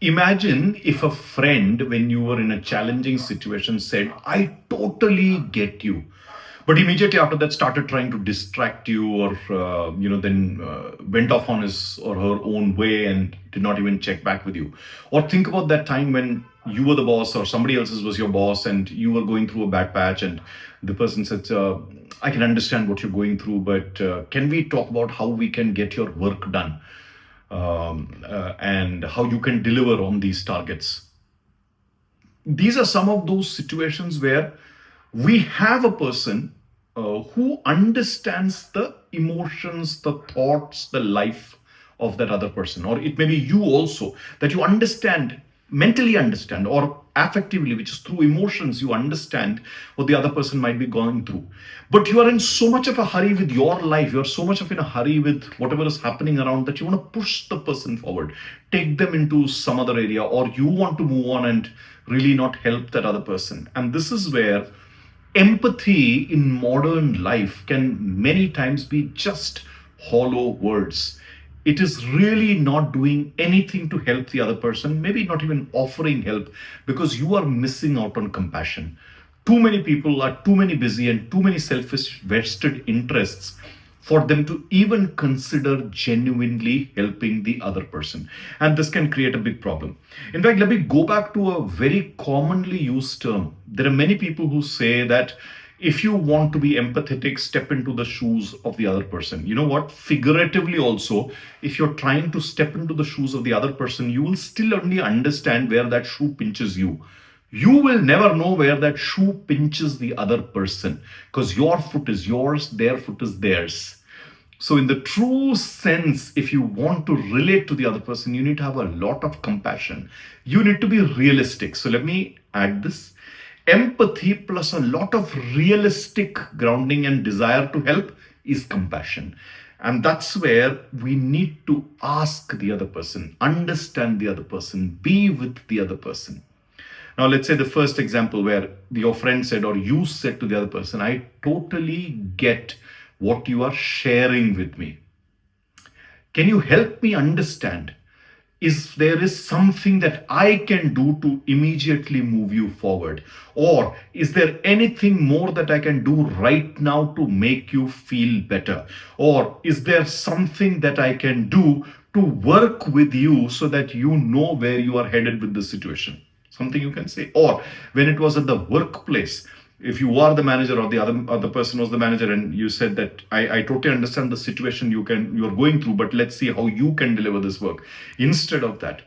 Imagine if a friend, when you were in a challenging situation, said, I totally get you. But immediately after that, started trying to distract you, or then went off on his or her own way and did not even check back with you. Or think about that time when you were the boss, or somebody else's was your boss, and you were going through a bad patch, and the person said, "I can understand what you're going through, but can we talk about how we can get your work done?" And how you can deliver on these targets. These are some of those situations where we have a person who understands the emotions, the thoughts, the life of that other person. Or it may be you also, that you understand, mentally understand, or affectively, which is through emotions, you understand what the other person might be going through. But you are in so much of a hurry with your life, you're so much of in a hurry with whatever is happening around, that you want to push the person forward, take them into some other area, or you want to move on and really not help that other person. And this is where empathy in modern life can many times be just hollow words. It is really not doing anything to help the other person, maybe not even offering help, because you are missing out on compassion. Too many people are too many busy and too many selfish vested interests for them to even consider genuinely helping the other person. And this can create a big problem. In fact, let me go back to a very commonly used term. There are many people who say that if you want to be empathetic, step into the shoes of the other person. You know what? Figuratively, also, if you're trying to step into the shoes of the other person, you will still only understand where that shoe pinches you. You will never know where that shoe pinches the other person, because your foot is yours, their foot is theirs. So, in the true sense, if you want to relate to the other person, you need to have a lot of compassion. You need to be realistic. So, let me add this: empathy plus a lot of realistic grounding and desire to help is compassion. And that's where we need to ask the other person, understand the other person, be with the other person. Now, let's say the first example where your friend said, or you said to the other person, I totally get what you are sharing with me. Can you help me understand? Is there is something that I can do to immediately move you forward? Or is there anything more that I can do right now to make you feel better? Or is there something that I can do to work with you so that you know where you are headed with the situation? Something you can say. Or when it was at the workplace, if you are the manager, or the other person was the manager, and you said that I totally understand the situation you're going through, but let's see how you can deliver this work. Instead of that,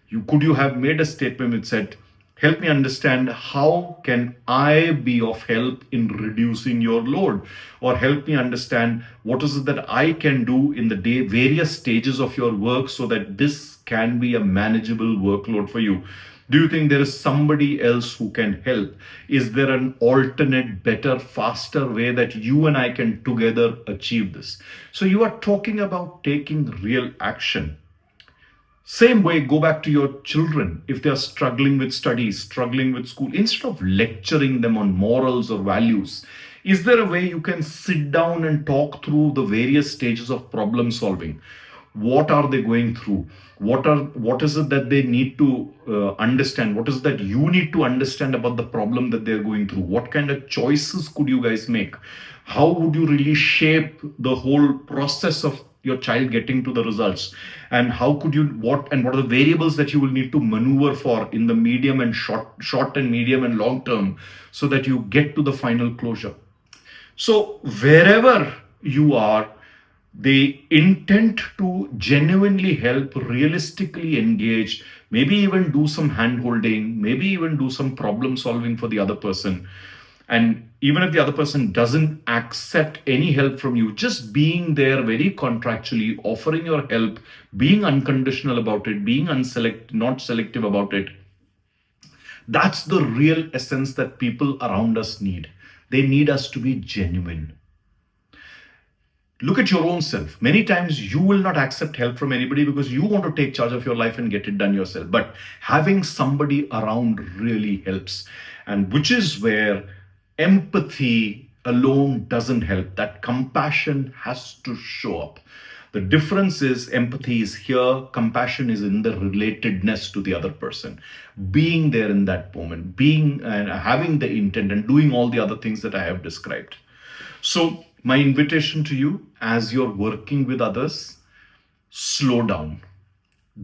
you have made a statement which said, help me understand how can I be of help in reducing your load, or help me understand what is it that I can do in the day, various stages of your work, so that this can be a manageable workload for you. Do you think there is somebody else who can help? Is there an alternate, better, faster way that you and I can together achieve this? So you are talking about taking real action. Same way, go back to your children. If they are struggling with studies, struggling with school, instead of lecturing them on morals or values, is there a way you can sit down and talk through the various stages of problem solving? What are they going through? What is it that they need to understand? What is it that you need to understand about the problem that they're going through? What kind of choices could you guys make? How would you really shape the whole process of your child getting to the results? And how could you, what are the variables that you will need to maneuver for in the medium and short and medium and long term, so that you get to the final closure? So wherever you are, the intent to genuinely help, realistically engage, maybe even do some hand holding, maybe even do some problem solving for the other person. And even if the other person doesn't accept any help from you, just being there very contractually, offering your help, being unconditional about it, being not selective about it. That's the real essence that people around us need. They need us to be genuine. Look at your own self. Many times you will not accept help from anybody because you want to take charge of your life and get it done yourself. But having somebody around really helps. And which is where empathy alone doesn't help. That compassion has to show up. The difference is empathy is here, compassion is in the relatedness to the other person, being there in that moment, being and having the intent and doing all the other things that I have described. So, my invitation to you as you're working with others, slow down.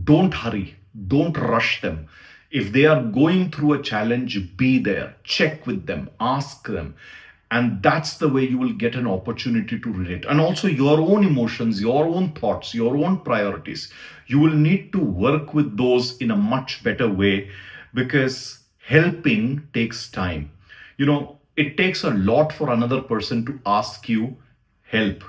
Don't hurry. Don't rush them. If they are going through a challenge, be there. Check with them. Ask them. And that's the way you will get an opportunity to relate. And also your own emotions, your own thoughts, your own priorities. You will need to work with those in a much better way because helping takes time. It takes a lot for another person to ask you help.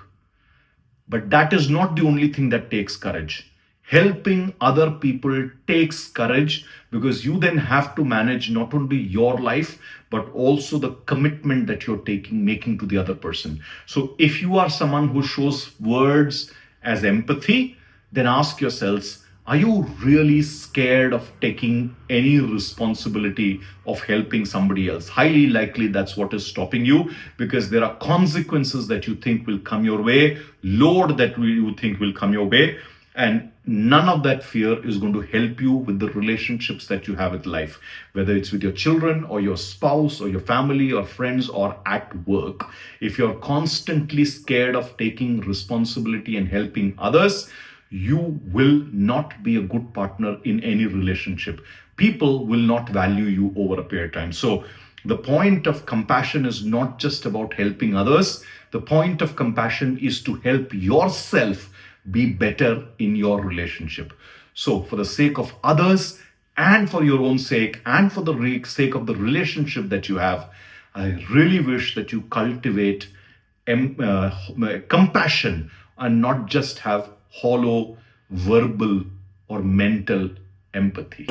But that is not the only thing that takes courage. Helping other people takes courage because you then have to manage not only your life, but also the commitment that you're making to the other person. So if you are someone who shows words as empathy, then ask yourselves, are you really scared of taking any responsibility of helping somebody else? Highly likely that's what is stopping you because there are consequences that you think will come your way, load that you think will come your way, and none of that fear is going to help you with the relationships that you have with life, whether it's with your children or your spouse or your family or friends or at work. If you're constantly scared of taking responsibility and helping others, you will not be a good partner in any relationship. People will not value you over a period of time. So the point of compassion is not just about helping others. The point of compassion is to help yourself be better in your relationship. So for the sake of others and for your own sake and for the sake of the relationship that you have, I really wish that you cultivate compassion and not just have hollow verbal or mental empathy.